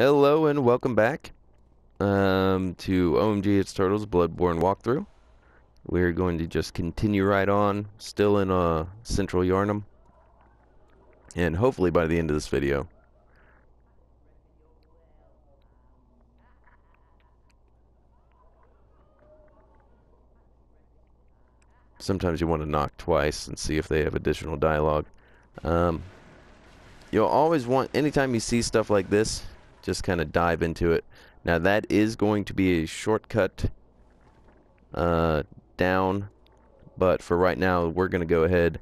Hello and welcome back to OMGitsTURTLES Bloodborne walkthrough. We're going to just continue right on, still in Central Yharnham, and hopefully by the end of this video. Sometimes you want to knock twice and see if they have additional dialogue. You'll always want, anytime you see stuff like this, just kind of dive into it. Now that is going to be a shortcut down, but for right now we're going to go ahead,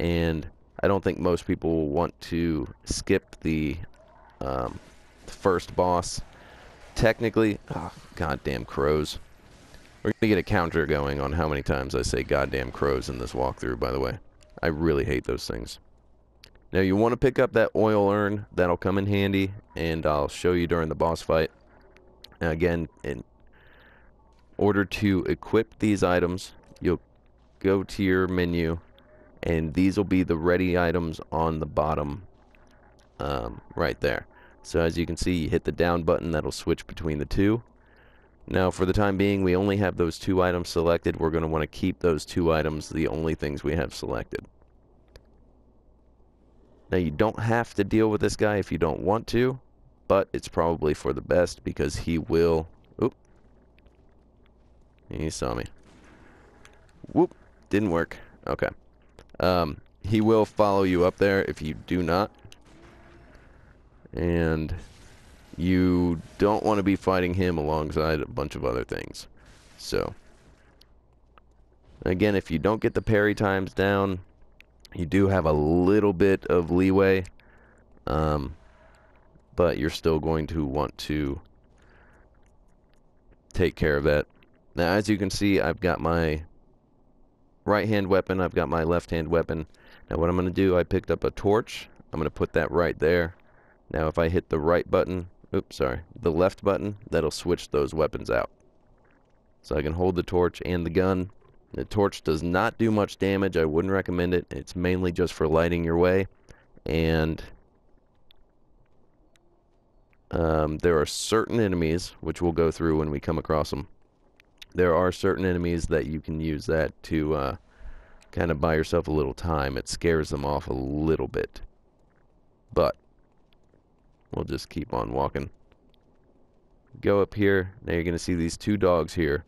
and I don't think most people will want to skip the first boss. Technically, goddamn crows. We're going to get a counter going on how many times I say goddamn crows in this walkthrough, by the way. I really hate those things. Now you want to pick up that oil urn. That'll come in handy, and I'll show you during the boss fight. Now again, in order to equip these items, you'll go to your menu, and these will be the ready items on the bottom right there. So as you can see, you hit the down button, that'll switch between the two. Now for the time being, we only have those two items selected. We're going to want to keep those two items the only things we have selected. Now you don't have to deal with this guy if you don't want to, but it's probably for the best because he will... Oop. He saw me. Whoop. Didn't work. Okay. He will follow you up there if you do not. And you don't want to be fighting him alongside a bunch of other things. So, again, if you don't get the parry times down, you do have a little bit of leeway, but you're still going to want to take care of that. Now, as you can see, I've got my right-hand weapon, I've got my left-hand weapon. Now, what I'm going to do, I picked up a torch. I'm going to put that right there. Now, if I hit the right button, the left button, that'll switch those weapons out. So I can hold the torch and the gun. The torch does not do much damage. I wouldn't recommend it. It's mainly just for lighting your way. And there are certain enemies, which we'll go through when we come across them. There are certain enemies that you can use that to kind of buy yourself a little time. It scares them off a little bit. But we'll just keep on walking. Go up here. Now you're going to see these two dogs here.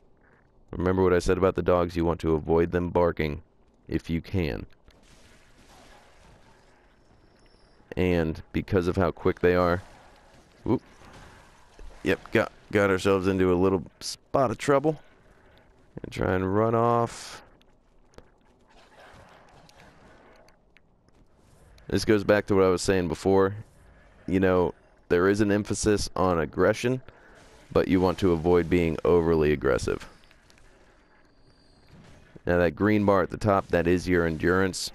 Remember what I said about the dogs? You want to avoid them barking if you can. And because of how quick they are... Whoop. Yep, got ourselves into a little spot of trouble. And try and run off. This goes back to what I was saying before. You know, there is an emphasis on aggression, but you want to avoid being overly aggressive. Now that green bar at the top, that is your endurance,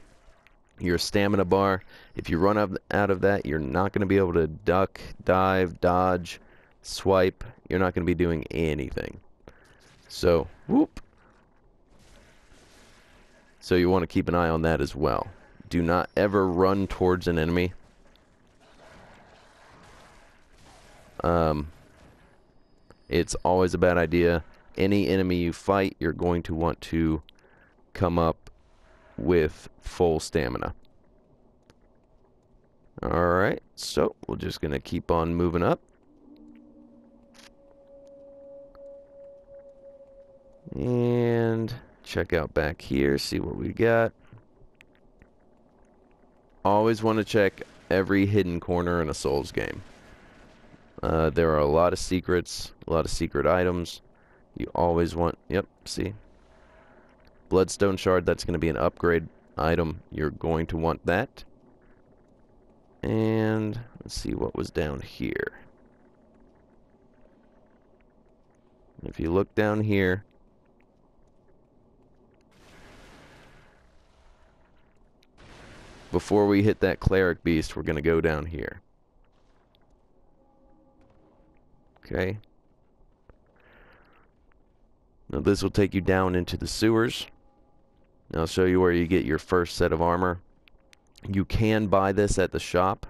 your stamina bar. If you run out of that, you're not going to be able to duck, dive, dodge, swipe. You're not going to be doing anything. So, whoop. So you want to keep an eye on that as well. Do not ever run towards an enemy. It's always a bad idea. Any enemy you fight, you're going to want to come up with full stamina. Alright, so we're just going to keep on moving up. And check out back here, see what we got. Always want to check every hidden corner in a Souls game. There are a lot of secrets, a lot of secret items. You always want, yep, see? Bloodstone shard, that's going to be an upgrade item. You're going to want that. And let's see what was down here. If you look down here, before we hit that cleric beast, we're going to go down here. Okay. Now this will take you down into the sewers. I'll show you where you get your first set of armor. You can buy this at the shop,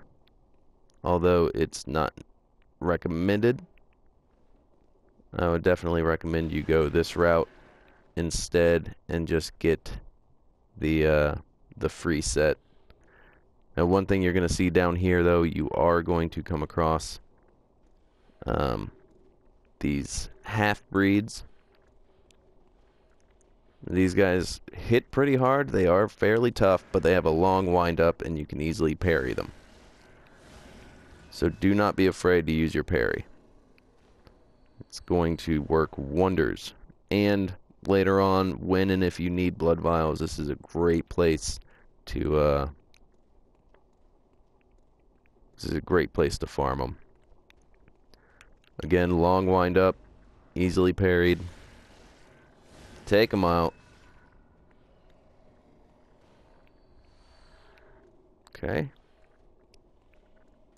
although it's not recommended. I would definitely recommend you go this route instead and just get the free set. Now, one thing you're going to see down here, though, you are going to come across these half-breeds. These guys hit pretty hard. They are fairly tough, but they have a long wind-up, and you can easily parry them. So do not be afraid to use your parry. It's going to work wonders. And later on, when and if you need blood vials, this is a great place to farm them. Again, long wind up, easily parried. Take them out. Okay.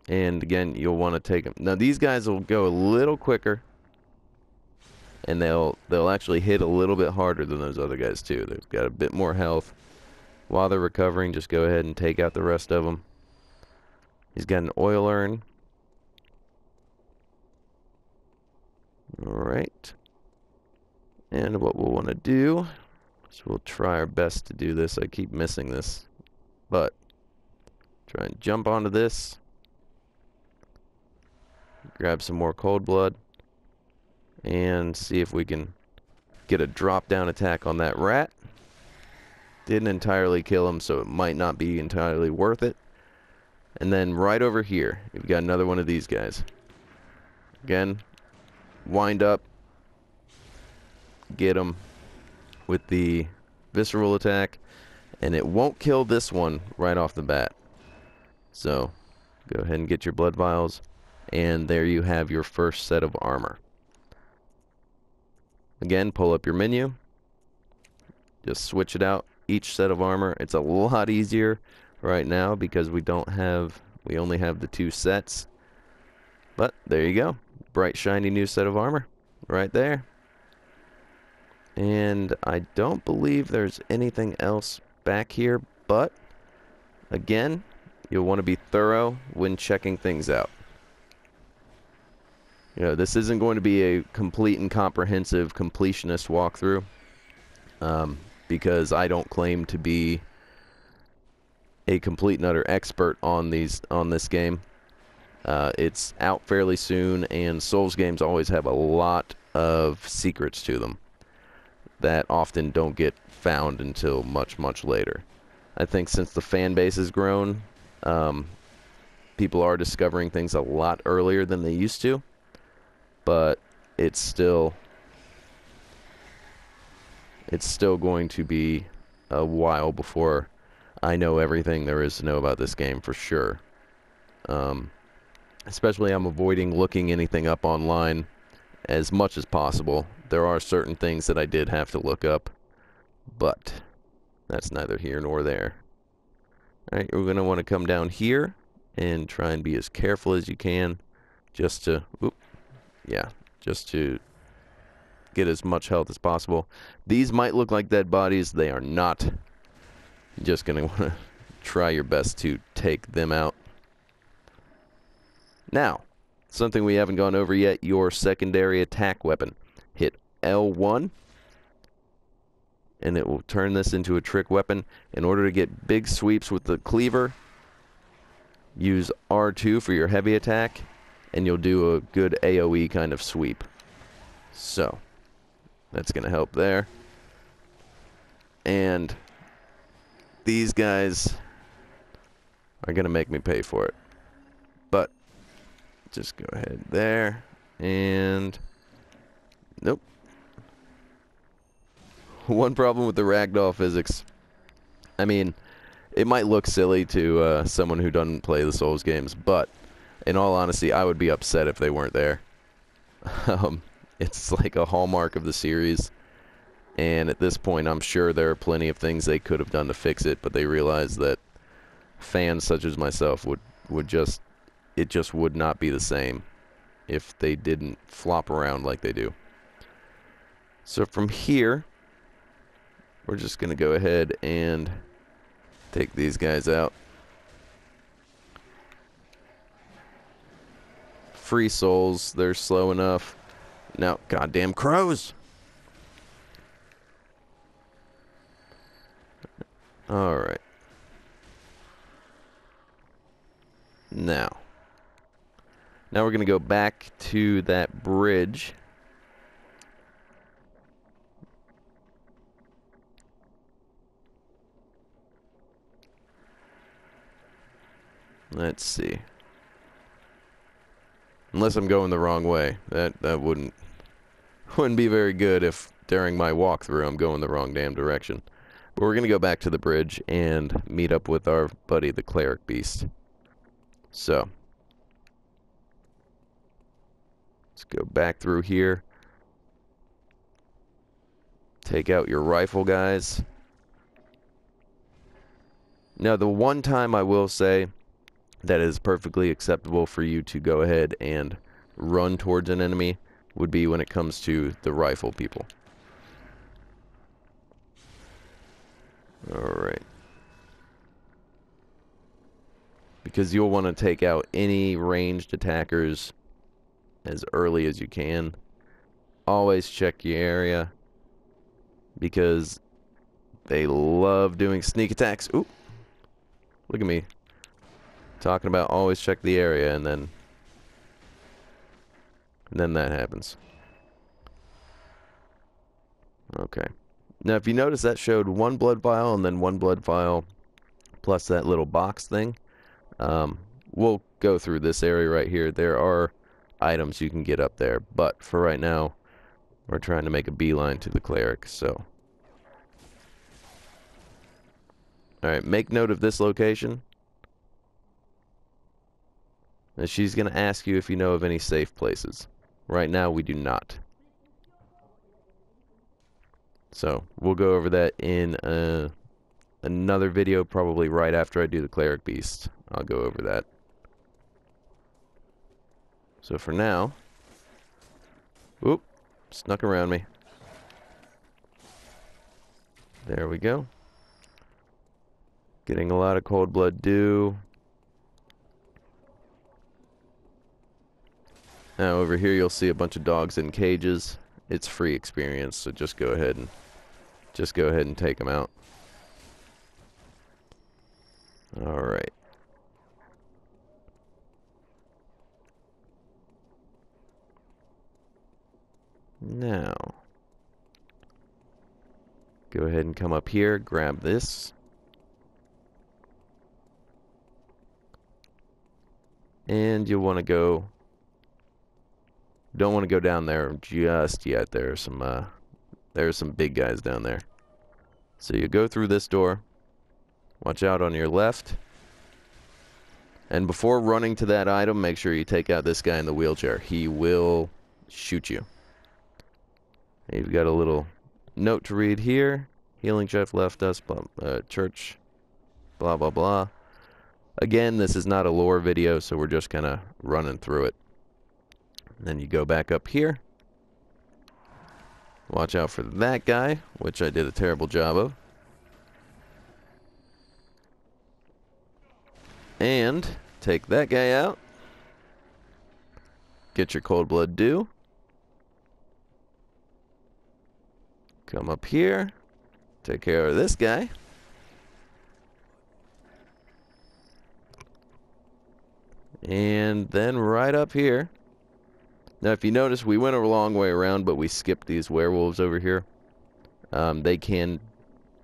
And again, you'll want to take them. Now these guys will go a little quicker, and they'll actually hit a little bit harder than those other guys too. They've got a bit more health. While they're recovering, just go ahead and take out the rest of them. He's got an oil urn. Alright. And what we'll want to do is we'll try our best to do this. I keep missing this. But try and jump onto this. Grab some more cold blood. And see if we can get a drop down attack on that rat. Didn't entirely kill him, so it might not be entirely worth it. And then right over here, we've got another one of these guys. Again, wind up, get him with the visceral attack, and it won't kill this one right off the bat. So, go ahead and get your blood vials, and there you have your first set of armor. Again, pull up your menu, just switch it out, each set of armor. It's a lot easier right now because we only have the 2 sets. But there you go, bright shiny new set of armor right there. And I don't believe there's anything else back here, but again, you'll want to be thorough when checking things out. You know, this isn't going to be a complete and comprehensive completionist walkthrough, because I don't claim to be a complete and utter expert on this game. It's out fairly soon, and Souls games always have a lot of secrets to them that often don't get found until much, much later. I think since the fan base has grown, people are discovering things a lot earlier than they used to, but it's still going to be a while before I know everything there is to know about this game for sure. Especially I'm avoiding looking anything up online as much as possible. There are certain things that I did have to look up, but that's neither here nor there. Alright, we're going to want to come down here and try and be as careful as you can just to, just to get as much health as possible. These might look like dead bodies. They are not. You're just going to want to try your best to take them out. Now, something we haven't gone over yet, your secondary attack weapon. Hit L1, and it will turn this into a trick weapon. In order to get big sweeps with the cleaver, use R2 for your heavy attack, and you'll do a good AoE kind of sweep. So, that's going to help there. And these guys are going to make me pay for it. But just go ahead there, and nope. One problem with the ragdoll physics. I mean, it might look silly to someone who doesn't play the Souls games, but in all honesty, I would be upset if they weren't there. It's like a hallmark of the series, and at this point, I'm sure there are plenty of things they could have done to fix it, but they realized that fans such as myself would just would not be the same if they didn't flop around like they do. So from here, we're just going to go ahead and take these guys out. free souls. They're slow enough. Now, goddamn crows! Alright. Now we're going to go back to that bridge. Let's see. Unless I'm going the wrong way. That wouldn't be very good if during my walkthrough I'm going the wrong damn direction. But we're going to go back to the bridge and meet up with our buddy the cleric beast. So let's go back through here. Take out your rifle, guys. Now, the one time I will say that is perfectly acceptable for you to go ahead and run towards an enemy would be when it comes to the rifle people. Alright. Because you'll want to take out any ranged attackers as early as you can. Always check your area, because they love doing sneak attacks. Ooh, look at me talking about always check the area, and then that happens. Okay. Now, if you notice, that showed 1 blood vial and then 1 blood vial plus that little box thing. We'll go through this area right here. There are items you can get up there, but for right now, we're trying to make a beeline to the cleric, so. Alright, make note of this location. And she's going to ask you if you know of any safe places. Right now, we do not. So, we'll go over that in another video, probably right after I do the cleric beast. I'll go over that. So for now, whoop, snuck around me. There we go. Getting a lot of cold blood dew. Now over here you'll see a bunch of dogs in cages. It's free experience, so just go ahead and take them out. Alright. Now, go ahead and come up here, grab this. And you'll want to go, don't want to go down there just yet. There are some big guys down there. So you go through this door. Watch out on your left. And before running to that item, make sure you take out this guy in the wheelchair. He will shoot you. You've got a little note to read here. Healing chef left us, church, blah, blah, blah. Again, this is not a lore video, so we're just kind of running through it. And then you go back up here. Watch out for that guy, which I did a terrible job of. And take that guy out. Get your cold blood dew. Come up here. Take care of this guy. And then right up here. Now, if you notice, we went a long way around, but we skipped these werewolves over here. They can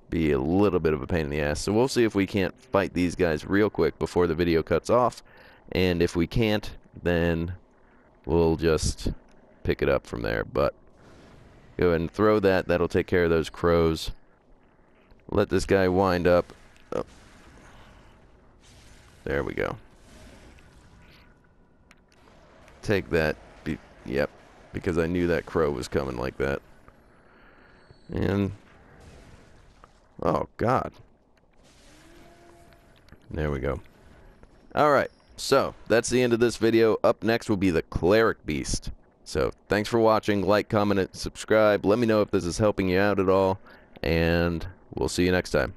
be a little bit of a pain in the ass. So we'll see if we can't fight these guys real quick before the video cuts off. And if we can't, then we'll just pick it up from there. But go ahead and throw that. That'll take care of those crows. Let this guy wind up. Oh. There we go. Take that. Yep. Because I knew that crow was coming like that. And oh, God. There we go. Alright, so that's the end of this video. Up next will be the Cleric Beast. So, thanks for watching. Like, comment, and subscribe. Let me know if this is helping you out at all. And we'll see you next time.